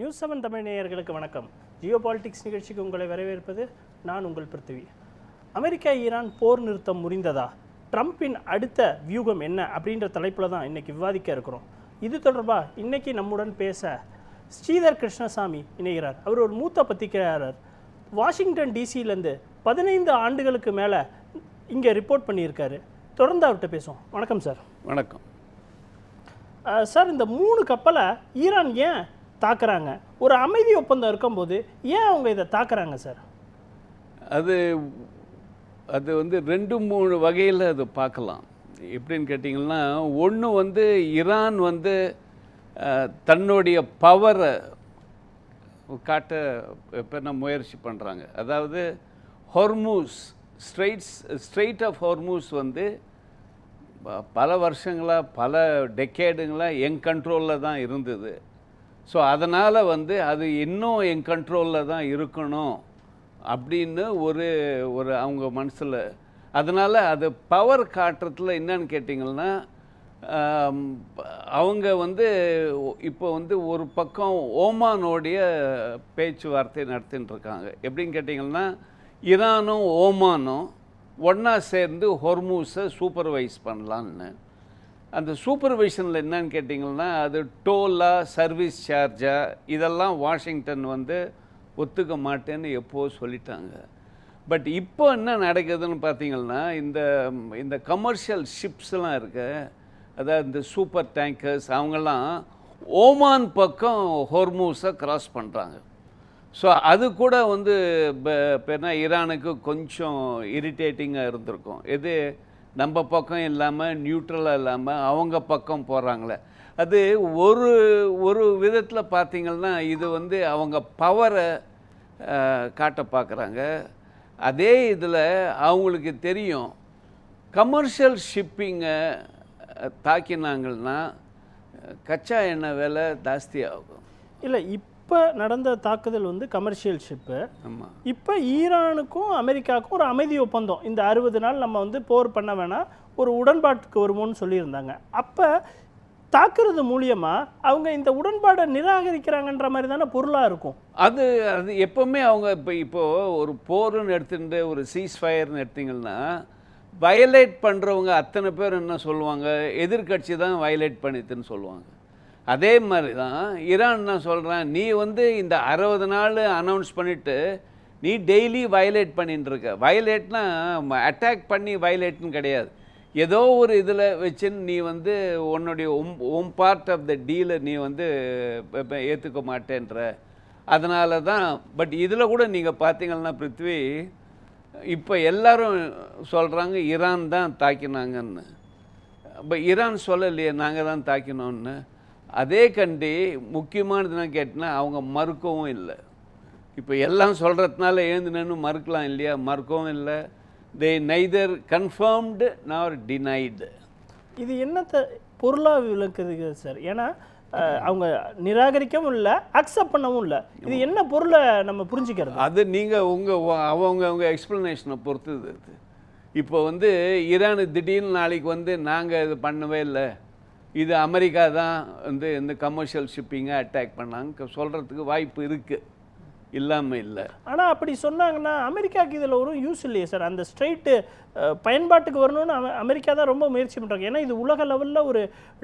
News 7 Tamil நேயர்களுக்கு வணக்கம். Jio politics நிகழ்ச்சிக்கு உங்களை வரவேற்பது நான் உங்கள் பிருத்திவி. அமெரிக்கா ஈரான் போர் நிறுத்தம் முறிந்ததா, ட்ரம்பின் அடுத்த வியூகம் என்ன அப்படின்ற தலைப்பில் தான் இன்னைக்கு விவாதிக்க இருக்கிறோம். இது தொடர்பாக இன்னைக்கு நம்முடன் பேச ஸ்ரீதர் கிருஷ்ணசாமி இணைகிறார். அவர் ஒரு மூத்த பத்திரிகையாளர். வாஷிங்டன் டிசியிலேருந்து 15 ஆண்டுகளுக்கு மேலே இங்கே ரிப்போர்ட் பண்ணியிருக்காரு. தொடர்ந்து அவர்கிட்ட பேசுவோம். வணக்கம் சார். வணக்கம் சார், இந்த 3 கப்பலை ஈரான் ஏன் தாக்குறாங்க? ஒரு அமைதி ஒப்பந்தம் இருக்கும்போது ஏன் அவங்க இதை தாக்குறாங்க சார்? அது வந்து 2-3 வகையில் அது பார்க்கலாம். எப்படின்னு கேட்டிங்கன்னா, ஒன்று ஈரான் தன்னுடைய பவரை காட்ட இப்போ முயற்சி பண்ணுறாங்க. அதாவது ஹொர்மூஸ் ஸ்ட்ரெயிட் ஆஃப் ஹொர்மூஸ் பல வருஷங்களாக பல டெக்கேடுங்களாக என் கண்ட்ரோலில் தான் இருந்தது. ஸோ அதனால் அது இன்னும் என் கண்ட்ரோலில் தான் இருக்கணும் அப்படின்னு ஒரு அவங்க மனசில். அதனால் அது பவர் காட்டுறதுல என்னன்னு கேட்டிங்கன்னா, அவங்க இப்போ ஒரு பக்கம் ஓமானோடைய பேச்சுவார்த்தை நடத்தின்னு இருக்காங்க. எப்படின்னு கேட்டிங்கன்னா, ஈரானும் ஓமானும் ஒன்றா சேர்ந்து ஹொர்மூஸை சூப்பர்வைஸ் பண்ணலான்னு. அந்த சூப்பர்வைஷனில் என்னன்னு கேட்டிங்கன்னா, அது டோலா, சர்வீஸ் சார்ஜா, இதெல்லாம் வாஷிங்டன் ஒத்துக்க மாட்டேன்னு எப்போது சொல்லிட்டாங்க. பட் இப்போ என்ன நடக்குதுன்னு பார்த்தீங்கன்னா, இந்த கமர்ஷியல் ஷிப்ஸ்லாம் இருக்கு, அதாவது இந்த சூப்பர் டேங்கர்ஸ், அவங்கெல்லாம் ஓமான் பக்கம் ஹொர்மூஸை கிராஸ் பண்ணுறாங்க. ஸோ அது கூட இப்போ ஈரானுக்கு கொஞ்சம் இரிட்டேட்டிங்காக இருந்திருக்கும். எது நம்ம பக்கம் இல்லாமல், நியூட்ரலாக இல்லாமல் அவங்க பக்கம் போகிறாங்களே. அது ஒரு விதத்தில் பார்த்திங்கன்னா, இது அவங்க பவரை காட்ட பார்க்குறாங்க. அதே இதில் அவங்களுக்கு தெரியும், கமர்ஷியல் ஷிப்பிங்கை தாக்கினாங்கன்னா கச்சா எண்ணெய் விலை ஜாஸ்தி ஆகும். இல்லை, இப்போ நடந்த தாக்குதல் கமர்ஷியல் ஷிப்பு. இப்போ ஈரானுக்கும் அமெரிக்காவுக்கும் ஒரு அமைதி ஒப்பந்தம், இந்த 60 நாள் நம்ம போர் பண்ண வேணாம், ஒரு உடன்பாட்டுக்கு வருமோன்னு சொல்லியிருந்தாங்க. அப்போ தாக்குறது மூலியமாக அவங்க இந்த உடன்பாடை நிராகரிக்கிறாங்கன்ற மாதிரி தானே பொருளாக இருக்கும். அது எப்போவுமே அவங்க இப்போது ஒரு போர்னு எடுத்துட்டு ஒரு சீஸ்ஃபயர்னு எடுத்திங்கன்னா, வயலேட் பண்ணுறவங்க அத்தனை பேர் என்ன சொல்லுவாங்க, எதிர்கட்சி தான் வயலேட் பண்ணிட்டுன்னு சொல்லுவாங்க. அதே மாதிரி தான் ஈரான் என்ன சொல்கிறான், நீ இந்த 60 நாள் அனௌன்ஸ் பண்ணிவிட்டு நீ டெய்லி வயலேட் பண்ணிட்டு இருக்க. வயலேட்னா அட்டாக் பண்ணி வயலேட்னு கிடையாது, ஏதோ ஒரு இதில் வச்சுன்னு நீ உன்னுடைய பார்ட் ஆஃப் த டீலை நீ ஏற்றுக்க மாட்டேன்ற. அதனால தான். பட் இதில் கூட நீங்கள் பார்த்தீங்கன்னா பிருத்வி, இப்போ எல்லாரும் சொல்கிறாங்க ஈரான் தான் தாக்கினாங்கன்னு. இப்போ ஈரான் சொல்லலையே நாங்கள் தான் தாக்கினோன்னு. அதே கண்டி முக்கியமானதுன்னா கேட்டினா அவங்க மறுக்கவும் இல்லை. இப்போ எல்லாம் சொல்கிறதுனால எழுந்துனு மறுக்கலாம் இல்லையா? மறுக்கவும் இல்லை. தே நெய்தர் கன்ஃபர்ம்டு நார் டினைடு. இது என்னத்தை பொருளாக விளக்குது சார்? ஏன்னா அவங்க நிராகரிக்கவும் இல்லை, அக்செப்ட் பண்ணவும் இல்லை. இது என்ன பொருளை நம்ம புரிஞ்சுக்கிறது? அது நீங்கள் அவங்க எக்ஸ்ப்ளனேஷனை பொறுத்தது. அது இப்போ ஈரானு திடீர்னு நாளைக்கு நாங்கள் இது பண்ணவே இல்லை, இது அமெரிக்கா தான் இந்த கமர்ஷியல் ஷிப்பிங்கை அட்டாக் பண்ணாங்க சொல்கிறதுக்கு வாய்ப்பு இருக்குது, இல்லாமல் இல்லை. ஆனால் அப்படி சொன்னாங்கன்னா அமெரிக்காவுக்கு இதில் ஒரு யூஸ் இல்லையே சார். அந்த ஸ்ட்ரெயிட்டு பயன்பாட்டுக்கு வரணும்னு அமெரிக்கா தான் ரொம்ப முயற்சி பண்ணுறாங்க. ஏன்னா இது உலக லெவலில் ஒரு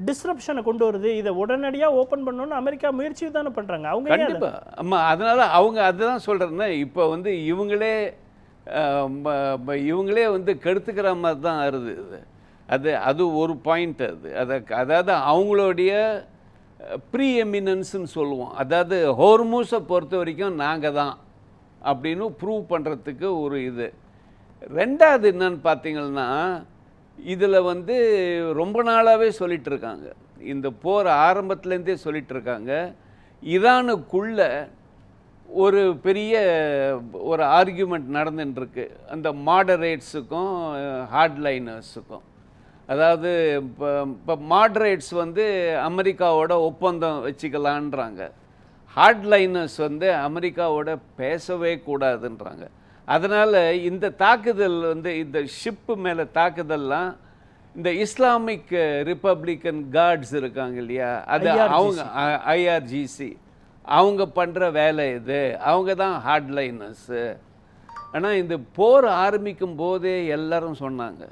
டிஸ்ரப்ஷனை கொண்டு வருது, இதை உடனடியாக ஓப்பன் பண்ணணும்னு அமெரிக்கா முயற்சி தானே பண்ணுறாங்க. அவங்க கண்டிப்பாக ஆமாம். அதனால் அவங்க அதுதான் சொல்கிறேன்னா, இப்போ இவங்களே கெடுத்துக்கிற மாதிரி தான் ஆறுது. அது ஒரு பாயிண்ட். அதாவது அவங்களுடைய ப்ரீ எமினன்ஸ்ன்னு சொல்லுவோம். அதாவது ஹோர்மூஸை பொறுத்த வரைக்கும் நாங்கள் தான் அப்படின்னு ப்ரூவ் பண்ணுறதுக்கு ஒரு இது. ரெண்டாவது என்னன்னு பார்த்தீங்கன்னா, இதில் ரொம்ப நாளாகவே சொல்லிகிட்ருக்காங்க, இந்த போர் ஆரம்பத்துலேருந்தே சொல்லிகிட்ருக்காங்க, ஈரானுக்குள்ளே ஒரு பெரிய ஆர்கியூமெண்ட் நடந்துட்டுருக்கு அந்த மாடரேட்ஸுக்கும் ஹார்ட்லைனர்ஸுக்கும். அதாவது இப்போ மாட்ரேட்ஸ் அமெரிக்காவோட ஒப்பந்தம் வச்சுக்கலான்றாங்க, ஹார்ட்லைனர்ஸ் அமெரிக்காவோட பேசவே கூடாதுன்றாங்க. அதனால் இந்த தாக்குதல் இந்த ஷிப்பு மேலே தாக்குதல்லாம் இந்த இஸ்லாமிக் ரிப்பப்ளிக்கன் கார்ட்ஸ் இருக்காங்க இல்லையா, அது அவங்க ஐஆர்ஜிசி, அவங்க பண்ணுற வேலை இது, அவங்க தான் ஹார்ட்லைனர்ஸு. ஆனால் இந்த போர் ஆரம்பிக்கும் போதே எல்லாரும் சொன்னாங்க,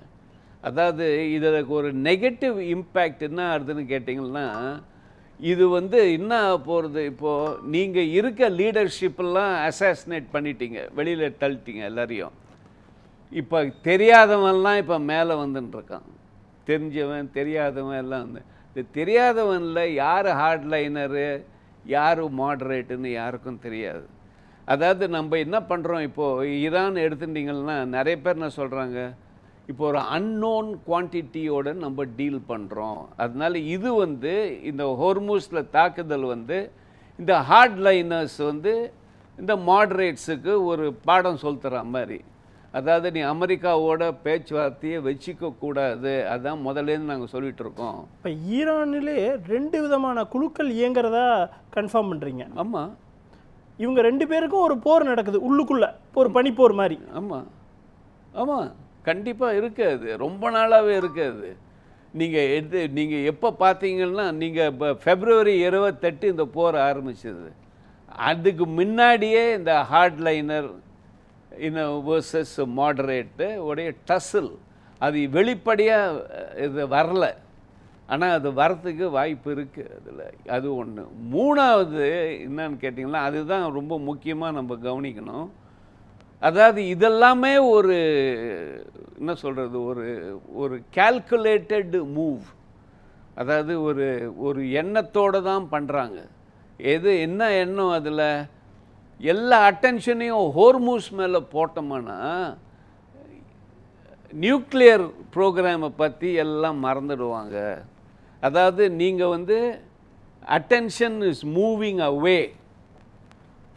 அதாவது இதில் ஒரு நெகட்டிவ் இம்பேக்ட் என்ன ஆகுதுன்னு கேட்டிங்கன்னா, இது என்ன போகிறது, இப்போது நீங்கள் இருக்க லீடர்ஷிப்பெல்லாம் அசாசினேட் பண்ணிட்டீங்க, வெளியில் தள்ளிட்டீங்க எல்லாரையும். இப்போ தெரியாதவன்லாம் இப்போ மேலே வந்துட்டுருக்கான். தெரிஞ்சவன் தெரியாதவன் எல்லாம் இந்த தெரியாதவனில் யார் ஹார்ட்லைனரு யார் மாடரேட்டுன்னு யாருக்கும் தெரியாது. அதாவது நம்ம என்ன பண்ணுறோம், இப்போது ஈரான் எடுத்துட்டிங்கன்னா நிறைய பேர் என்ன சொல்கிறாங்க, இப்போ ஒரு அன்னோன் குவான்டிட்டியோடு நம்ம டீல் பண்ணுறோம். அதனால இது இந்த ஹோர்மூஸில் தாக்குதல் இந்த ஹார்ட்லைனர்ஸ் இந்த மாடரேட்ஸுக்கு ஒரு பாடம் சொல்லித்தர மாதிரி. அதாவது நீ அமெரிக்காவோட பேச்சுவார்த்தையை வச்சுக்க கூடாது, அதுதான் முதலேருந்து நாங்கள் சொல்லிகிட்டு இருக்கோம். இப்போ ஈரானிலே 2 விதமான குழுக்கள் இயங்குறதா கன்ஃபார்ம் பண்ணுறீங்க. ஆமாம், இவங்க 2 பேருக்கும் ஒரு போர் நடக்குது உள்ளுக்குள்ளே, ஒரு பனிப்போர் மாதிரி. ஆமாம் ஆமாம், கண்டிப்பாக இருக்காது, ரொம்ப நாளாகவே இருக்காது. நீங்கள் எப்போ பார்த்தீங்கன்னா, நீங்கள் இப்போ February 28 இந்த போர் ஆரம்பிச்சது. அதுக்கு முன்னாடியே இந்த ஹார்ட்லைனர் வர்சஸ் மாடரேட்டு உடைய டசில் அது வெளிப்படையாக இது வரல, ஆனால் அது வரத்துக்கு வாய்ப்பு இருக்குது அதில். அது ஒன்று. மூணாவது என்னன்னு கேட்டிங்கன்னா, அதுதான் ரொம்ப முக்கியமாக நம்ம கவனிக்கணும். அதாவது இதெல்லாமே ஒரு என்ன சொல்கிறது, ஒரு கால்குலேட்டட் மூவ். அதாவது ஒரு எண்ணத்தோடு தான் பண்ணுறாங்க. என்ன எண்ணம், அதில் எல்லா அட்டென்ஷனையும் ஹோர்மூஸ் மேலே போட்டோம்னா நியூக்ளியர் ப்ரோக்ராமை பற்றி எல்லாம் மறந்துடுவாங்க. அதாவது நீங்கள் attention is moving away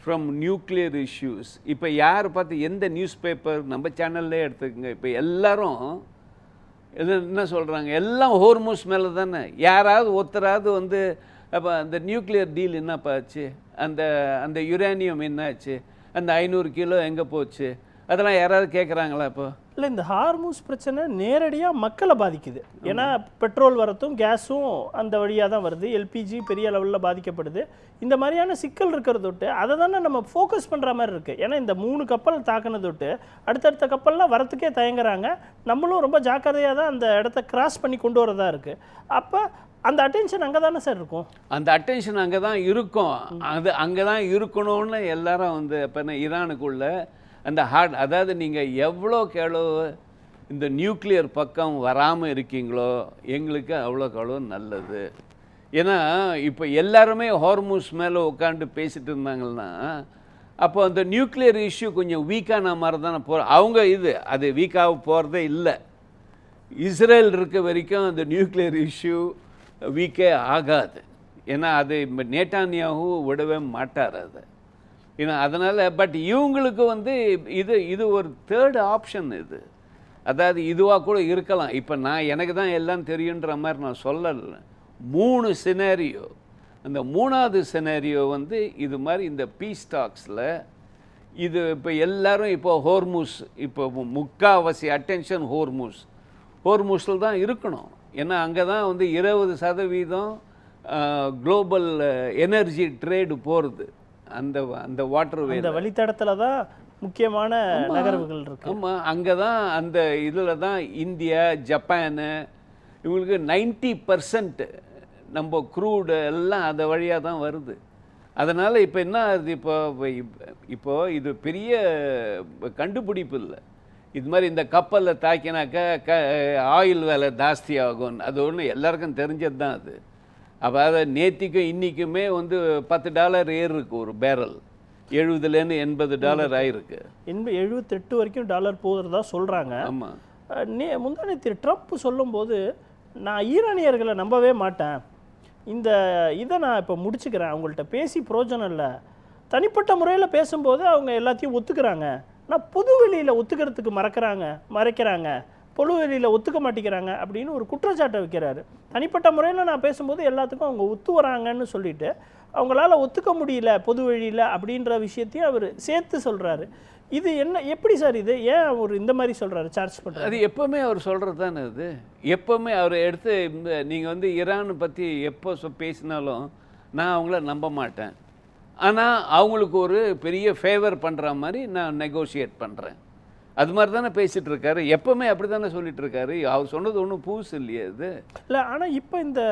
from nuclear issues. இப்போ யார் பார்த்து எந்த நியூஸ் பேப்பர் நம்ம சேனல்லே எடுத்துக்கோங்க, இப்போ எல்லாரும் என்ன சொல்கிறாங்க, எல்லாம் ஹோர்மூஸ் மேலே தானே. யாராவது ஒருத்தராவது அப்போ அந்த நியூக்ளியர் டீல் என்னப்பா ஆச்சு, அந்த யுரேனியம் என்ன ஆச்சு, அந்த 500 கிலோ எங்கே போச்சு, அதெல்லாம் யாராவது கேட்குறாங்களா? இப்போ இல்லை, இந்த ஹார்மூஸ் பிரச்சனை நேரடியாக மக்களை பாதிக்குது. ஏன்னா பெட்ரோல் வரத்தும் கேஸும் அந்த வழியாக தான் வருது, எல்பிஜி பெரிய லெவலில் பாதிக்கப்படுது. இந்த மாதிரியான சிக்கல் இருக்கிறதொட்டு அதை தானே நம்ம ஃபோக்கஸ் பண்ணுற மாதிரி இருக்குது. ஏன்னா இந்த 3 கப்பல் தாக்குனதொட்டு அடுத்தடுத்த கப்பல்லாம் வரத்துக்கே தயங்குறாங்க. நம்மளும் ரொம்ப ஜாக்கிரதையாக தான் அந்த இடத்த கிராஸ் பண்ணி கொண்டு வரதா இருக்குது. அப்போ அந்த அட்டென்ஷன் அங்கே தானே சார் இருக்கும். அந்த அட்டென்ஷன் அங்கே தான் இருக்கும். அது அங்கே தான் இருக்கணும்னு எல்லாரும் இப்போ ஈரானுக்குள்ள அந்த அதாவது நீங்கள் எவ்வளோக்கு எவ்வளோ இந்த நியூக்ளியர் பக்கம் வராமல் இருக்கீங்களோ எங்களுக்கு அவ்வளோக்கு அவ்வளோ நல்லது. ஏன்னா இப்போ எல்லாருமே ஹார்மூஸ் மேலே உட்காந்து பேசிட்டு இருந்தாங்கன்னா அப்போ அந்த நியூக்ளியர் இஷ்யூ கொஞ்சம் வீக்கான மாதிரி தானே அவங்க அது வீக்காக போகிறதே இல்லை. இஸ்ரேல் இருக்க வரைக்கும் அந்த நியூக்ளியர் இஷ்யூ வீக்கே ஆகாது. ஏன்னா அது நேட்டானியாஹூ விடவே மாட்டார் அது. ஏன்னா அதனால் பட் இவங்களுக்கு இது ஒரு தேர்ட் ஆப்ஷன். அதாவது இதுவாக கூட இருக்கலாம். இப்போ எனக்கு தான் எல்லாம் தெரியுன்ற மாதிரி நான் சொல்லலை. 3 சினாரியோ. அந்த 3வது சினாரியோ இது மாதிரி இந்த பீஸ் டாக்ஸில் இப்போ எல்லாரும் இப்போ ஹோர்மூஸ் இப்போ முக்கால்வாசி அட்டென்ஷன் ஹோர்மூஸில் தான் இருக்கணும். ஏன்னா அங்கே தான் 20% குளோபல் எனர்ஜி ட்ரேடு போகிறது. அந்த வாட்டர்வே அந்த வழித்தடத்தில் தான் முக்கியமான நகர்வுகள் இருக்குது. ஆமாம், அங்கே தான் அந்த இதில் தான் இந்தியா ஜப்பானு இவங்களுக்கு 90% நம்ம க்ரூடு எல்லாம் அந்த வழியாக தான் வருது. அதனால் இப்போ என்ன ஆகுது, இப்போ இது பெரிய கண்டுபிடிப்பு இல்லை. இது மாதிரி இந்த கப்பலில் தாக்கினாக்கா ஆயில் விலை ஜாஸ்தி ஆகும், அது ஒன்று எல்லாருக்கும் தெரிஞ்சது தான். அது அப்போ அதை நேற்றுக்கும் இன்றைக்குமே $10 ஏறிருக்கு ஒரு பேரல். 70லேருந்து $80 ஆகிருக்கு. 78 வரைக்கும் டாலர் போகிறதா சொல்கிறாங்க. ஆமாம், முந்தானேத்து ட்ரம்ப் சொல்லும்போது நான் ஈரானியர்களை நம்பவே மாட்டேன், இந்த இதை நான் இப்போ முடிச்சுக்கிறேன், அவங்கள்ட்ட பேசி பிரோஜனம் இல்லை. தனிப்பட்ட முறையில் பேசும்போது அவங்க எல்லாத்தையும் ஒத்துக்கிறாங்க, ஆனால் பொதுவெளியில் ஒத்துக்கிறதுக்கு மறைக்கிறாங்க, பொதுவெளியில் ஒத்துக்க மாட்டேங்கிறாங்க அப்படின்னு ஒரு குற்றச்சாட்டை வைக்கிறாரு. தனிப்பட்ட முறையில் நான் பேசும்போது எல்லாத்துக்கும் அவங்க ஒத்து வராங்கன்னு சொல்லிட்டு அவங்களால ஒத்துக்க முடியல பொதுவெளியில் அப்படின்ற விஷயத்தையும் அவர் சேர்த்து சொல்கிறாரு. இது எப்படி சார், இது ஏன் அவர் இந்த மாதிரி சொல்கிறாரு, சார்ஜ் பண்ணுறாரு? அது எப்போவுமே அவர் சொல்கிறது தானே. அது எப்போவுமே அவர் எடுத்து நீங்கள் ஈரானை பற்றி எப்போ பேசினாலும் நான் அவங்கள நம்ப மாட்டேன், ஆனால் அவங்களுக்கு ஒரு பெரிய ஃபேவர் பண்ணுற மாதிரி நான் நெகோஷியேட் பண்ணுறேன். அது மாதிரி தானே பேசிகிட்டு இருக்காரு, எப்போவுமே அப்படி தானே சொல்லிட்டு இருக்காரு. அவர் சொன்னது ஒன்றும் புதுசு இல்லையே அது. இல்லை, ஆனால் இப்போ இந்த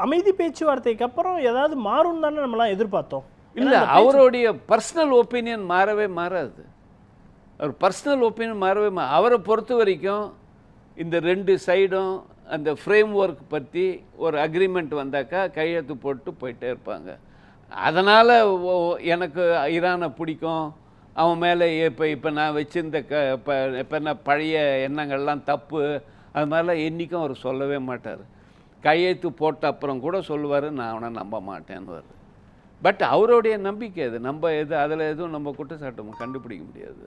அமைதி பேச்சுவார்த்தைக்கு அப்புறம் ஏதாவது மாறும் தானே நம்மளாம் எதிர்பார்த்தோம். இல்லை, அவருடைய பர்சனல் ஒப்பீனியன் மாறவே மாறாது. அவர் பர்சனல் ஒப்பீனியன் மாறவே அவரை பொறுத்த வரைக்கும் இந்த 2 சைடும் அந்த ஃப்ரேம் ஒர்க் பற்றி ஒரு அக்ரிமெண்ட் வந்தாக்கா கையெழுத்து போட்டு போயிட்டே இருப்பாங்க. அதனால் எனக்கு ஈரானை பிடிக்கும், அவன் மேலே இப்போ நான் வச்சிருந்த இப்போ என்ன பழைய எண்ணங்கள்லாம் தப்பு, அது மாதிரிலாம் என்றைக்கும் அவர் சொல்லவே மாட்டார். கையெழுத்து போட்ட அப்புறம் கூட சொல்லுவார், நான் அவனை நம்ப மாட்டேன்னுவார். பட் அவருடைய நம்பிக்கை அது, நம்ம அதில் எதுவும் நம்ம குற்றச்சாட்டு கண்டுபிடிக்க முடியாது.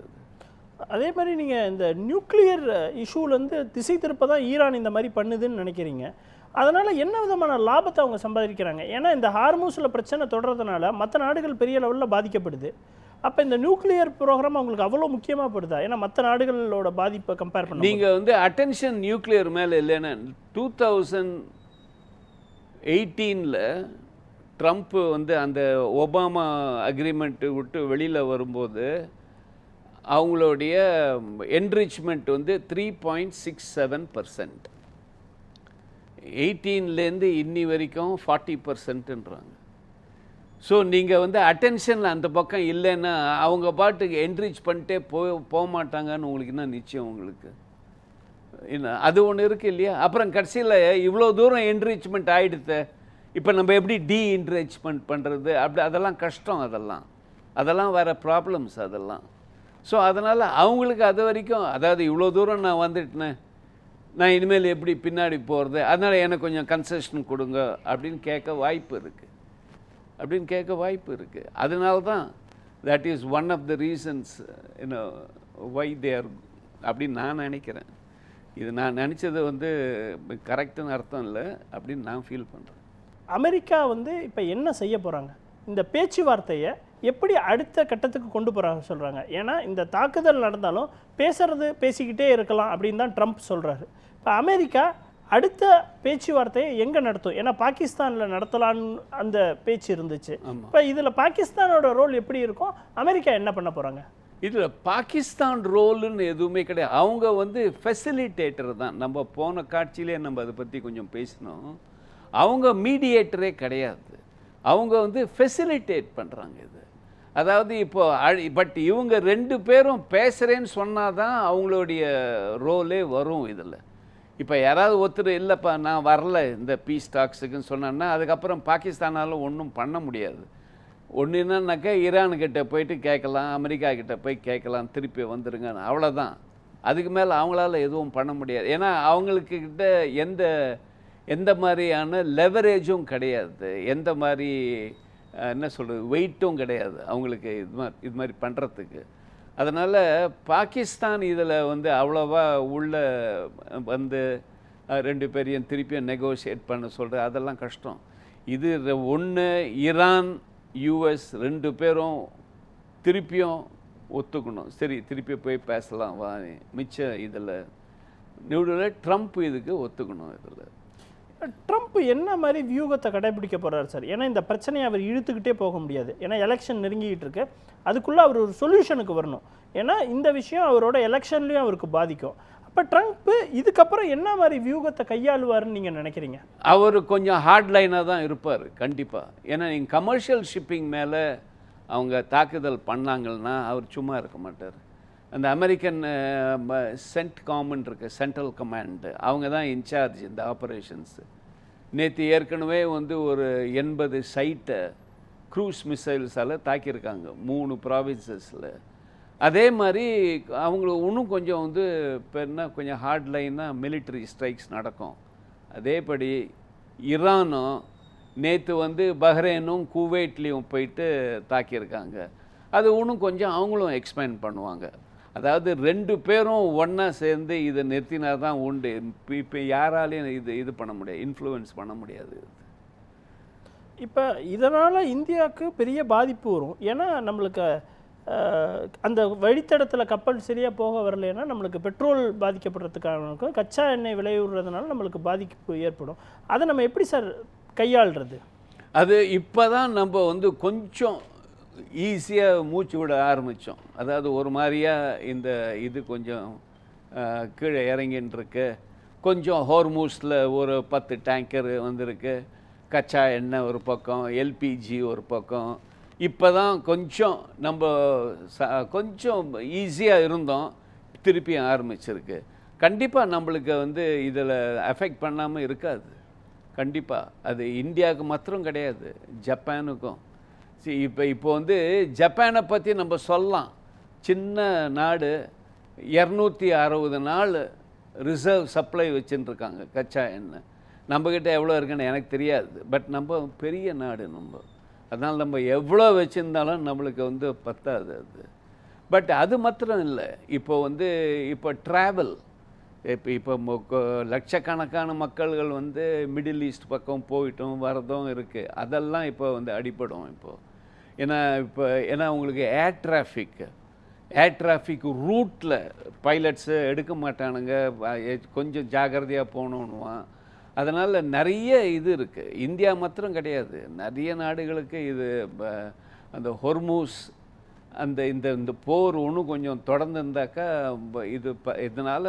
அதே மாதிரி நீங்கள் இந்த நியூக்ளியர் இஷ்யூலேருந்து திசை திருப்ப தான் ஈரான் இந்த மாதிரி பண்ணுதுன்னு நினைக்கிறீங்க. அதனால் என்ன விதமான லாபத்தை அவங்க சம்பாதிக்கிறாங்க? ஏன்னா இந்த ஹார்மூஸில் பிரச்சனை தொடர்றதுனால மற்ற நாடுகள் பெரிய லெவலில் பாதிக்கப்படுது. அப்போ இந்த நியூக்ளியர் ப்ரோக்ராம் அவங்களுக்கு அவ்வளோ முக்கியமாக படுதா? ஏன்னா மற்ற நாடுகளோட பாதிப்பை கம்பேர் பண்ண நீங்கள் அட்டென்ஷன் நியூக்ளியர் மேலே இல்லைன்னா 2018 ட்ரம்ப் அந்த ஒபாமா அக்ரிமெண்ட்டு விட்டு வெளியில் வரும்போது அவங்களுடைய என்ரிச்மெண்ட் 3.67%. 18லேருந்து இன்னி வரைக்கும் 40%ன்றாங்க. ஸோ நீங்கள் அட்டென்ஷனில் அந்த பக்கம் இல்லைன்னா அவங்க பாட்டுக்கு என்ரிச் பண்ணிட்டே போக மாட்டாங்கன்னு உங்களுக்கு என்ன நிச்சயம்? உங்களுக்கு என்ன அது ஒன்று இருக்குது இல்லையா? அப்புறம் கடைசியில் இவ்வளோ தூரம் என்ரிச்மெண்ட் ஆகிடுது, இப்போ நம்ம எப்படி என்ரிச்மெண்ட் பண்ணுறது? அதெல்லாம் கஷ்டம், அதெல்லாம் வேறு ப்ராப்ளம்ஸ் அதெல்லாம். ஸோ அதனால் அவங்களுக்கு அது வரைக்கும், அதாவது இவ்வளோ தூரம் நான் வந்துட்டேன், நான் இனிமேல் எப்படி பின்னாடி போகிறது, அதனால் எனக்கு கொஞ்சம் கன்செஷன் கொடுங்க அப்படின்னு கேட்க வாய்ப்பு இருக்குது. அதனால தான் that is one of the reasons why there அப்படின்னு நான் நினைக்கிறேன். இது நான் நினச்சது கரெக்டுன்னு அர்த்தம் இல்லை அப்படின்னு நான் ஃபீல் பண்ணுறேன். அமெரிக்கா இப்போ என்ன செய்ய போகிறாங்க? இந்த பேச்சுவார்த்தையை எப்படி அடுத்த கட்டத்துக்கு கொண்டு போகிறாங்க சொல்கிறாங்க? ஏன்னா இந்த தாக்குதல் நடந்தாலும் பேசிக்கிட்டே இருக்கலாம் அப்படின்னு தான் ட்ரம்ப் சொல்கிறாரு. இப்போ அமெரிக்கா அடுத்த பேச்சுவார்த்தையை எங்கே நடத்தும்? ஏன்னா பாகிஸ்தானில் நடத்தலான்னு அந்த பேச்சு இருந்துச்சு. இப்போ இதில் பாகிஸ்தானோட ரோல் எப்படி இருக்கும்? அமெரிக்கா என்ன பண்ண போகிறாங்க? இதில் பாகிஸ்தான் ரோலுன்னு எதுவுமே கிடையாது. அவங்க ஃபெசிலிட்டேட்டர் தான். நம்ம போன காட்சியிலே நம்ம அதை பற்றி கொஞ்சம் பேசினோம். அவங்க மீடியேட்டரே கிடையாது, அவங்க ஃபெசிலிட்டேட் பண்ணுறாங்க இது. அதாவது பட் இவங்க 2 பேரும் பேசுகிறேன்னு சொன்னால் தான் அவங்களுடைய ரோலே வரும் இதில். இப்போ யாராவது ஒருத்தர் இல்லைப்பா நான் வரல இந்த பீஸ் டாக்ஸுக்குன்னு சொன்னான்னா அதுக்கப்புறம் பாகிஸ்தானால் ஒன்றும் பண்ண முடியாது. ஒன்று என்னன்னாக்கா ஈரானுக்கிட்ட போயிட்டு கேட்கலாம், அமெரிக்கா கிட்ட போய் கேட்கலாம், திருப்பி வந்துடுங்க, அவ்வளோதான். அதுக்கு மேலே அவங்களால எதுவும் பண்ண முடியாது. ஏன்னா அவங்களுக்கிட்ட எந்த மாதிரியான லெவரேஜும் கிடையாது, எந்த மாதிரி என்ன சொல்கிறது வெயிட்டும் கிடையாது அவங்களுக்கு இது மாதிரி பண்ணுறதுக்கு. அதனால் பாகிஸ்தான் இதில் அவ்வளோவா உள்ள 2 பேரையும் திருப்பியும் நெகோஷியேட் பண்ண சொல்கிற அதெல்லாம் கஷ்டம். இது ஒன்று ஈரான் யூஎஸ் 2 பேரும் திருப்பியும் ஒத்துக்கணும், சரி திருப்பி போய் பேசலாம் வா. மிச்சம் இதில் நியூடில் ட்ரம்ப் இதுக்கு ஒத்துக்கணும். இதில் ட்ரம்ப் என்ன மாதிரி வியூகத்தை கடைபிடிக்க போகிறார் சார்? ஏன்னா இந்த பிரச்சனையை அவர் இழுத்துக்கிட்டே போக முடியாது. ஏன்னா எலெக்ஷன் நெருங்கிக்கிட்டு இருக்கு, அதுக்குள்ளே அவர் ஒரு சொல்யூஷனுக்கு வரணும். ஏன்னா இந்த விஷயம் அவரோட எலெக்ஷன்லேயும் அவருக்கு பாதிக்கும். அப்போ ட்ரம்ப் இதுக்கப்புறம் என்ன மாதிரி வியூகத்தை கையாளுவார்னு நீங்கள் நினைக்கிறீங்க? அவர் கொஞ்சம் ஹார்ட் லைனாக தான் இருப்பார் கண்டிப்பாக. ஏன்னா நீங்கள் கமர்ஷியல் ஷிப்பிங் மேலே அவங்க தாக்குதல் பண்ணாங்கன்னா அவர் சும்மா இருக்க மாட்டார். அந்த அமெரிக்கன் சென்ட்காம்னு இருக்கு, சென்ட்ரல் கமாண்டு, அவங்க தான் இன்சார்ஜ் இந்த ஆப்ரேஷன்ஸு. நேற்று ஏற்கனவே ஒரு 80 சைட்டை க்ரூஸ் மிசைல்ஸால் தாக்கியிருக்காங்க 3 ப்ராவின்சஸில். அதே மாதிரி அவங்களுக்கு இன்னும் கொஞ்சம் இப்போ என்ன கொஞ்சம் ஹார்ட் லைனாக மிலிட்ரி ஸ்ட்ரைக்ஸ் நடக்கும். அதேபடி ஈரானும் நேற்று பஹ்ரைனும் குவைட்லேயும் போயிட்டு தாக்கியிருக்காங்க. அது இன்னும் கொஞ்சம் அவங்களும் எக்ஸ்பேண்ட் பண்ணுவாங்க. அதாவது 2 பேரும் ஒன்றா சேர்ந்து இதை நிறுத்தினா தான் உண்டு. இப்போ யாராலையும் இது பண்ண முடியாது, இன்ஃப்ளூயன்ஸ் பண்ண முடியாது. இப்போ இதனால் இந்தியாவுக்கு பெரிய பாதிப்பு வரும். ஏன்னா நம்மளுக்கு அந்த வழித்தடத்தில் கப்பல் சரியாக போக வரலைன்னா நம்மளுக்கு பெட்ரோல் பாதிக்கப்படுறதுக்கான கச்சா எண்ணெய் விலை விடுறதுனால நம்மளுக்கு பாதிப்பு ஏற்படும். அதை நம்ம எப்படி சார் கையாளுறது? அது இப்போ தான் நம்ம வந்து கொஞ்சம் ஈஸியாக மூச்சு விட ஆரம்பித்தோம். அதாவது ஒரு மாதிரியாக இந்த இது கொஞ்சம் கீழே இறங்கின்னு இருக்கு. கொஞ்சம் ஹோர்மூஸில் ஒரு 10 டேங்கர் வந்திருக்கு. கச்சா எண்ணெய் ஒரு பக்கம், எல்பிஜி ஒரு பக்கம். இப்போ தான் கொஞ்சம் நம்ம கொஞ்சம் ஈஸியாக இருந்தோம், திருப்பி ஆரம்பிச்சிருக்கு. கண்டிப்பாக நம்மளுக்கு வந்து இதில் அஃபெக்ட் பண்ணாமல் இருக்காது. கண்டிப்பாக அது இந்தியாவுக்கு மாத்திரம் கிடையாது, ஜப்பானுக்கும். இப்போ வந்து ஜப்பானை பற்றி நம்ம சொல்லலாம். சின்ன நாடு, 260 நாள் ரிசர்வ் சப்ளை வச்சுட்டுருக்காங்க கச்சா எண்ணெய். நம்மக்கிட்ட எவ்வளோ இருக்குன்னு எனக்கு தெரியாது, பட் நம்ம பெரிய நாடு நம்ம. அதனால் நம்ம எவ்வளோ வச்சுருந்தாலும் நம்மளுக்கு வந்து பத்தாது அது. பட் அது மாத்திரம் இல்லை, இப்போ வந்து இப்போ ட்ராவல், இப்போ லட்சக்கணக்கான மக்கள்கள் வந்து மிடில் ஈஸ்ட் பக்கம் போயிட்டும் வரதும் இருக்குது. அதெல்லாம் இப்போ வந்து அடிப்படும் இப்போது. ஏன்னா உங்களுக்கு ஏர் டிராஃபிக் ரூட்டில் பைலட்ஸு எடுக்க மாட்டானுங்க, கொஞ்சம் ஜாக்கிரதையாக போகணுன்னுவான். அதனால் நிறைய இது இருக்குது. இந்தியா மாத்திரம் கிடையாது, நிறைய நாடுகளுக்கு இது அந்த ஹொர்மூஸ் அந்த இந்த போர் ஒன்றும் கொஞ்சம் தொடர்ந்து இருந்தாக்கா இது இதனால்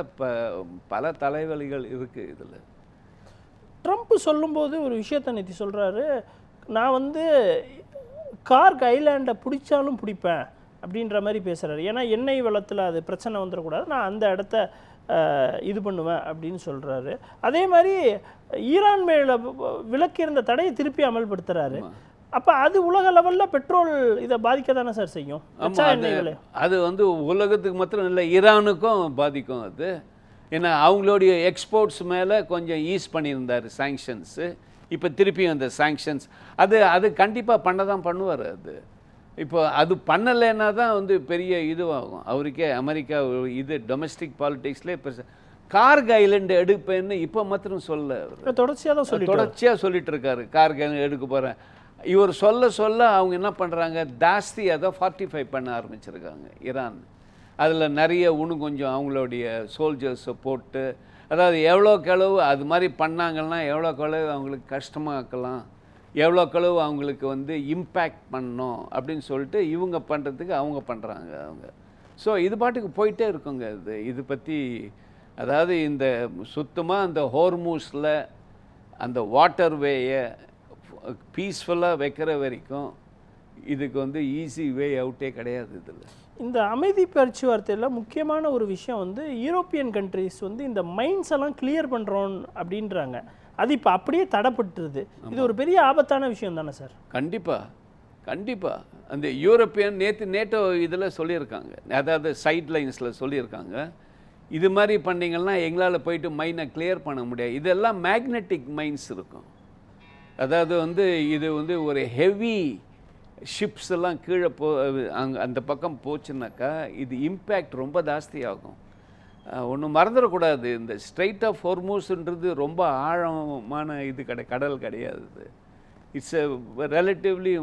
பல தலைவலிகள் இருக்குது இதில். ட்ரம்ப் சொல்லும்போது ஒரு விஷயத்தை நேற்று சொல்கிறாரு, நான் வந்து கார்க் ஐலாண்டை பிடிச்சாலும் பிடிப்பேன் அப்படின்ற மாதிரி பேசுகிறாரு. ஏன்னா எண்ணெய் வளத்தில் அது பிரச்சனை வந்துடக்கூடாது, நான் அந்த இடத்த இது பண்ணுவேன் அப்படின்னு சொல்கிறாரு. அதே மாதிரி ஈரான் மேலே விலக்கியிருந்த தடையை திருப்பி அமல்படுத்துகிறாரு. அப்போ அது உலக லெவலில் பெட்ரோல் இதை பாதிக்க தானே சார் செய்யும்? அது வந்து உலகத்துக்கு மாத்திரம் இல்லை, ஈரானுக்கும் பாதிக்கும் அது. ஏன்னா அவங்களுடைய எக்ஸ்போர்ட்ஸ் மேலே கொஞ்சம் ஈஸ் பண்ணியிருந்தார் சாங்ஷன்ஸு. இப்போ திருப்பியும் அந்த சாங்ஷன்ஸ் அது கண்டிப்பாக பண்ண தான் பண்ணுவார். அது இப்போ அது பண்ணலைன்னா தான் வந்து பெரிய இதுவாகும் அவருக்கே. அமெரிக்கா இது டொமஸ்டிக் பாலிட்டிக்ஸ்லேயே பெருசு. கார்க் ஐலண்டு எடுப்பேன்னு இப்போ மாத்திரம் தொடர்ச்சியாக சொல்லிட்டு இருக்காரு. கார்க் ஐலண்ட் எடுக்க போகிறேன் இவர் சொல்ல அவங்க என்ன பண்ணுறாங்க, ஜாஸ்தி அதை 45 பண்ண ஆரம்பிச்சிருக்காங்க ஈரான். அதில் நிறைய இன்னும் கொஞ்சம் அவங்களுடைய சோல்ஜர்ஸை போட்டு, அதாவது எவ்வளோக்களவு அது மாதிரி பண்ணாங்கன்னா எவ்வளோக்களவு அவங்களுக்கு கஷ்டமாக்கலாம், எவ்வளோக்களவு அவங்களுக்கு வந்து இம்பேக்ட் பண்ணணும் அப்படின்னு சொல்லிட்டு இவங்க பண்ணுறதுக்கு அவங்க பண்ணுறாங்க அவங்க. ஸோ இது பாட்டுக்கு போயிட்டே இருக்குங்க. இது பற்றி அதாவது இந்த சுத்தமாக அந்த ஹோர்மூஸில் அந்த வாட்டர்வேயை பீஸ்ஃபுல்லாக வைக்கிற வரைக்கும் இதுக்கு வந்து ஈஸி வே அவுட்டே கிடையாது. இதில் இந்த அமைதி பேச்சுவார்த்தையில் முக்கியமான ஒரு விஷயம் வந்து யூரோப்பியன் கண்ட்ரிஸ் வந்து இந்த மைன்ஸ் எல்லாம் கிளியர் பண்ணுறோம் அப்படின்றாங்க. அது இப்போ அப்படியே தடைப்பட்டுருது. இது ஒரு பெரிய ஆபத்தான விஷயம் தானே சார்? கண்டிப்பாக அந்த யூரோப்பியன் நேட்டோ இதில் சொல்லியிருக்காங்க, அதாவது சைட்லைன்ஸில் சொல்லியிருக்காங்க, இது மாதிரி பண்ணிங்கன்னா எங்களால் போயிட்டு மைனை கிளியர் பண்ண முடியாது. இதெல்லாம் மேக்னெட்டிக் மைன்ஸ் இருக்கும். அதாவது வந்து இது வந்து ஒரு ஹெவி ஷிப்ஸ் எல்லாம் கீழே அந்த பக்கம் போச்சுன்னாக்கா இது இம்பேக்ட் ரொம்ப ஜாஸ்தி ஆகும். ஒன்று மறந்துடக்கூடாது, இந்த ஸ்ட்ரைட் ஆஃப் ஹோர்மூஸ்ன்றது ரொம்ப ஆழமான இது கடல் கிடையாது. இட்ஸ் எ ரிலேட்டிவ்லி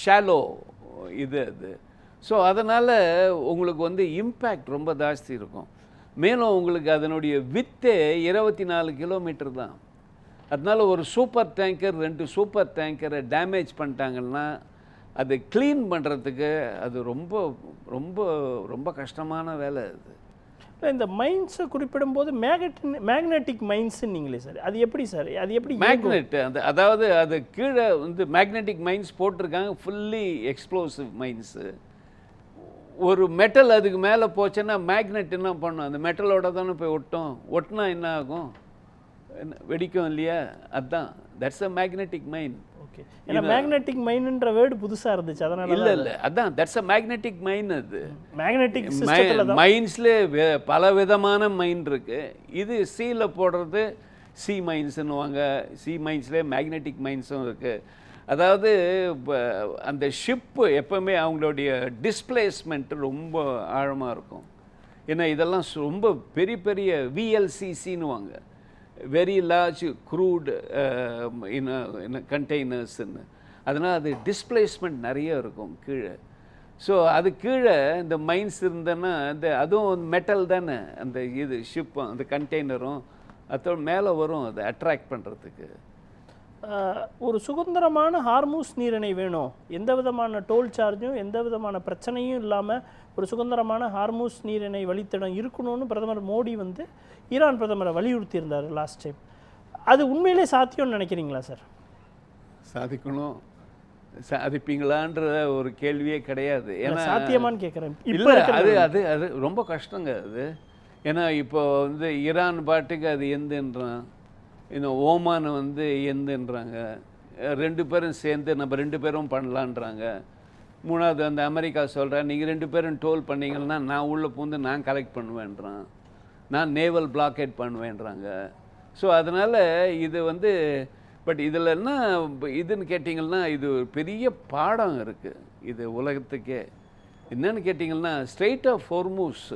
ஷாலோ இது அது. ஸோ அதனால் உங்களுக்கு வந்து இம்பேக்ட் ரொம்ப ஜாஸ்தி இருக்கும். மேலும் உங்களுக்கு அதனுடைய வித்தே 24 கிலோமீட்டர் தான். அதனால் ஒரு சூப்பர் டேங்கர் 2 சூப்பர் டேங்கரை டேமேஜ் பண்ணிட்டாங்கன்னா அது க்ளீன் பண்ணுறதுக்கு அது ரொம்ப ரொம்ப ரொம்ப கஷ்டமான வேலை. அது இந்த மைன்ஸை குறிப்பிடும்போது மேக்னெட்டிக் மைன்ஸுன்னீங்களே சார், அது எப்படி சார்? அது எப்படி மேக்னெட் அதாவது அது கீழே வந்து மேக்னெட்டிக் மைன்ஸ் போட்டிருக்காங்க, ஃபுல்லி எக்ஸ்ப்ளோசிவ் மைன்ஸு. ஒரு மெட்டல் அதுக்கு மேலே போச்சுன்னா மேக்னெட் என்ன பண்ணும், அந்த மெட்டலோட தானே போய் ஒட்டினா என்ன ஆகும், வெடிக்கும் இல்லையா? அதுதான் that's a magnetic mine. Okay, ஏன்னா மேக்னெட்டிக் மைன்ன்ற வேர்டு புதுசாக இருந்துச்சு, அதனால இல்லை அதான் தட்ஸ் அ மேக்னெட்டிக் மைன். அது மேக்னெட்டிக் மைன்ஸ்லேயே பல விதமான மைன் இருக்குது. இது சீல போடுறது சி மைன்ஸுன்னுவாங்க. சி மைன்ஸ்லேயே மேக்னெட்டிக் மைன்ஸும் இருக்குது. அதாவது அந்த ஷிப்பு எப்போவுமே அவங்களுடைய டிஸ்பிளேஸ்மெண்ட் ரொம்ப ஆழமாக இருக்கும். ஏன்னா இதெல்லாம் ரொம்ப பெரிய பெரிய விஎல்சிசின்னுவாங்க, வெரி லார்ஜ் க்ரூட் கண்டெய்னர்ஸ்ன்னு. அதனால் அது டிஸ்பிளேஸ்மெண்ட் நிறைய இருக்கும் கீழே. ஸோ அது கீழே இந்த மைன்ஸ் இருந்தேன்னா அதுவும் மெட்டல் தானே, அந்த இது ஷிப்பும் அந்த கண்டெய்னரும் அதோட மேலே வரும், அதை அட்ராக்ட் பண்ணுறதுக்கு. ஒரு சுதந்திரமான ஹார்மூஸ் நீரிணை வேணும், எந்த விதமான டோல் சார்ஜும் எந்த விதமான பிரச்சனையும் இல்லாமல் ஒரு சுதந்திரமான ஹார்மூஸ் நீரிணை வழித்தடம் இருக்கணும்னு பிரதமர் மோடி வந்து ஈரான் பிரதமரை வலியுறுத்தியிருந்தார் லாஸ்ட் டைம். அது உண்மையிலே சாத்தியம்னு நினைக்கிறீங்களா சார்? சாதிக்கணும், சாதிப்பீங்களான்ற ஒரு கேள்வியே கிடையாது. ஏன்னா சாத்தியமான்னு கேட்குறேன். இல்லை, அது அது அது ரொம்ப கஷ்டங்க அது. ஏன்னா இப்போ வந்து ஈரான் பாட்டுக்கு அது எந்துன்றான், இன்னும் ஓமான் வந்து எந்துன்றாங்க, ரெண்டு பேரும் சேர்ந்து நம்ம ரெண்டு பேரும் பண்ணலான்றாங்க. மூணாவது அந்த அமெரிக்கா சொல்கிறேன், நீங்கள் ரெண்டு பேரும் டோல் பண்ணீங்கன்னா நான் உள்ளே பூந்து நான் கலெக்ட் பண்ணுவேன்றான், நான் நேவல் பிளாக்கேட் பண்ணுவேன்றாங்க. ஸோ அதனால் இது வந்து பட் இதில் என்ன இதுன்னு கேட்டிங்கன்னா, இது ஒரு பெரிய பாடம் இருக்குது இது உலகத்துக்கே. என்னன்னு கேட்டிங்கன்னா, ஸ்ட்ரெயிட் ஆஃப் ஹோர்மூஸ்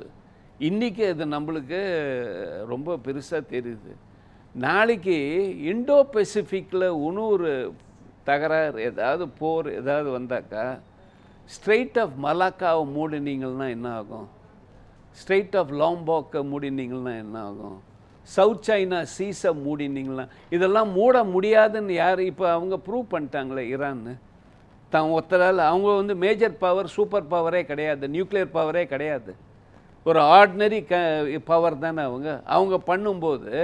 இன்றைக்கி அது நம்மளுக்கு ரொம்ப பெருசாக தெரியுது. நாளைக்கு இண்டோ பெசிஃபிக்கில் இன்னொரு தகராறு ஏதாவது போர் ஏதாவது வந்தாக்கா, ஸ்ட்ரெயிட் ஆஃப் மலாக்காவை மூடினீங்கன்னா என்ன ஆகும், ஸ்ட்ரெயிட் ஆஃப் லாம்பாக்கை மூடினீங்கன்னா என்ன ஆகும், சவுத் சைனா சீஸை மூடினீங்களா, இதெல்லாம் மூட முடியாதுன்னு யார் இப்போ அவங்க ப்ரூவ் பண்ணிட்டாங்களே ஈரான்னு. தான் ஒருத்தரால் அவங்க வந்து மேஜர் பவர் சூப்பர் பவரே கிடையாது, நியூக்ளியர் பவரே கிடையாது, ஒரு ஆர்டினரி பவர் தானே அவங்க பண்ணும்போது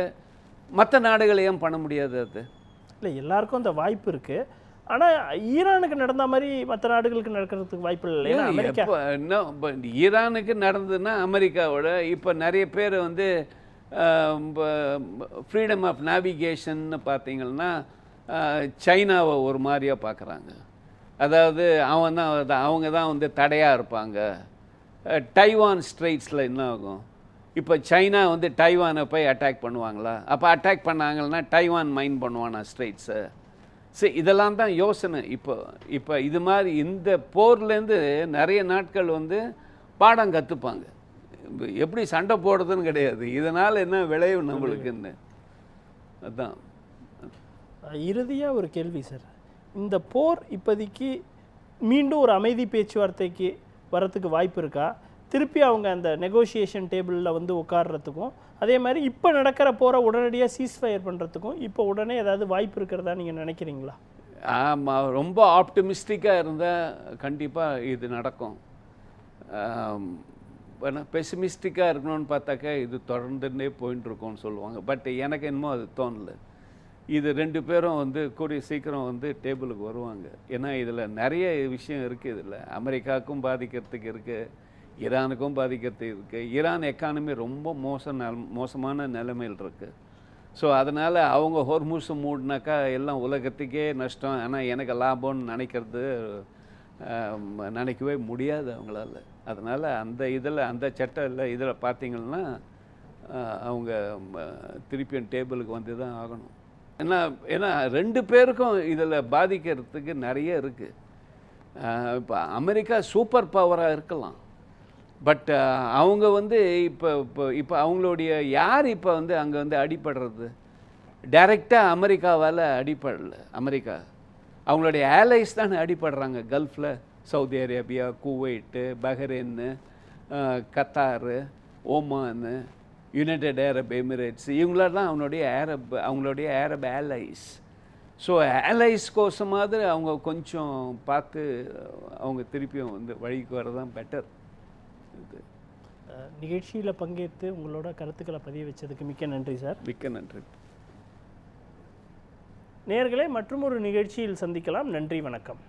மற்ற நாடுகளை ஏன் பண்ண முடியாது? அது இல்லை, எல்லாருக்கும் அந்த வாய்ப்பு இருக்குது. ஆனால் ஈரானுக்கு நடந்த மாதிரி மற்ற நாடுகளுக்கு நடக்கிறதுக்கு வாய்ப்பு இல்லை. ஈரானுக்கு நடந்ததுன்னா அமெரிக்காவோட இப்போ நிறைய பேர் வந்து ஃப்ரீடம் ஆஃப் நேவிகேஷன்னு பார்த்தீங்கன்னா சைனாவை ஒரு மாதிரியாக பார்க்குறாங்க. அதாவது அவங்க தான் வந்து தடையாக இருப்பாங்க. டைவான் ஸ்ட்ரெயிட்ஸில் என்ன ஆகும், இப்போ சைனா வந்து டைவானை போய் அட்டாக் பண்ணுவாங்களா? அப்போ அட்டாக் பண்ணாங்கன்னா டைவான் மைன் பண்ணுவானா ஸ்ட்ரெயிட்ஸை? சரி, இதெல்லாம் தான் யோசனை. இப்போ இது மாதிரி இந்த போர்லேருந்து நிறைய நாட்கள் வந்து பாடம் கற்றுப்பாங்க, எப்படி சண்டை போடுறதுன்னு கிடையாது, இதனால் என்ன விளைவு நம்மளுக்குன்னு. அதுதான். இறுதியாக ஒரு கேள்வி சார், இந்த போர் இப்போதைக்கு மீண்டும் ஒரு அமைதி பேச்சுவார்த்தைக்கு வரத்துக்கு வாய்ப்பு இருக்கா? திருப்பி அவங்க அந்த நெகோசியேஷன் டேபிளில் வந்து உட்கார்றதுக்கும், அதே மாதிரி இப்போ நடக்கிற போரை உடனடியாக சீஸ்ஃபயர் பண்ணுறதுக்கும் இப்போ உடனே ஏதாவது வாய்ப்பு இருக்கிறதா நீங்கள் நினைக்கிறீங்களா? ஆமாம், ரொம்ப ஆப்டிமிஸ்டிக்காக இருந்தால் கண்டிப்பாக இது நடக்கும். பெசிமிஸ்டிக்காக இருக்கணும்னு பார்த்தாக்கா இது தொடர்ந்துன்னே போயின்னு இருக்கோன்னு சொல்லுவாங்க. பட் எனக்கு என்னமோ அது தோணலை. இது ரெண்டு பேரும் வந்து கூடிய சீக்கிரம் வந்து டேபிளுக்கு வருவாங்க. ஏன்னா இதில் நிறைய விஷயம் இருக்குது. இதில் அமெரிக்காவுக்கும் பாதிக்கிறதுக்கு இருக்குது, ஈரானுக்கும் பாதிக்கிறதுக்கு இருக்குது. ஈரான் எக்கானமி ரொம்ப மோசமான நிலைமையில் இருக்குது. ஸோ அதனால் அவங்க ஹோர்மூஸை மூடினாக்கா எல்லாம் உலகத்துக்கே நஷ்டம். ஆனால் எனக்கு லாபம்னு நினைக்கவே முடியாது அவங்களால. அதனால் அந்த சட்டம் இல்லை இதில் பார்த்திங்கன்னா அவங்க திருப்பியும் டேபிளுக்கு வந்து தான் ஆகணும். ஏன்னா ரெண்டு பேருக்கும் இதில் பாதிக்கிறதுக்கு நிறைய இருக்குது. இப்போ அமெரிக்கா சூப்பர் பவராக இருக்கலாம், பட் அவங்க வந்து இப்போ அவங்களுடைய யார் இப்போ வந்து அங்கே வந்து அடிபடுறது டைரெக்டாக அமெரிக்காவால் அடிப்படலை. அமெரிக்கா அவங்களுடைய ஏலைஸ் தானே அடிபடுறாங்க. கல்ஃபில் சவுதி அரேபியா, குவைட்டு, பஹ்ரைன்னு, Qatar, Oman, united Arab emirates, இவங்களெல்லாம் அவங்களுடைய அரப் ஏலைஸ். ஸோ ஏலைஸ் கோசமாவது அவங்க கொஞ்சம் பார்த்து அவங்க திருப்பியும் வந்து வழிக்கு வரதான் பெட்டர். நிகழ்ச்சியில் பங்கேற்று உங்களோட கருத்துக்களை பதிய வச்சதுக்கு மிக்க நன்றி சார். மிக்க நன்றி. நேயர்களே, மற்றும் ஒரு நிகழ்ச்சியில் சந்திக்கலாம். நன்றி, வணக்கம்.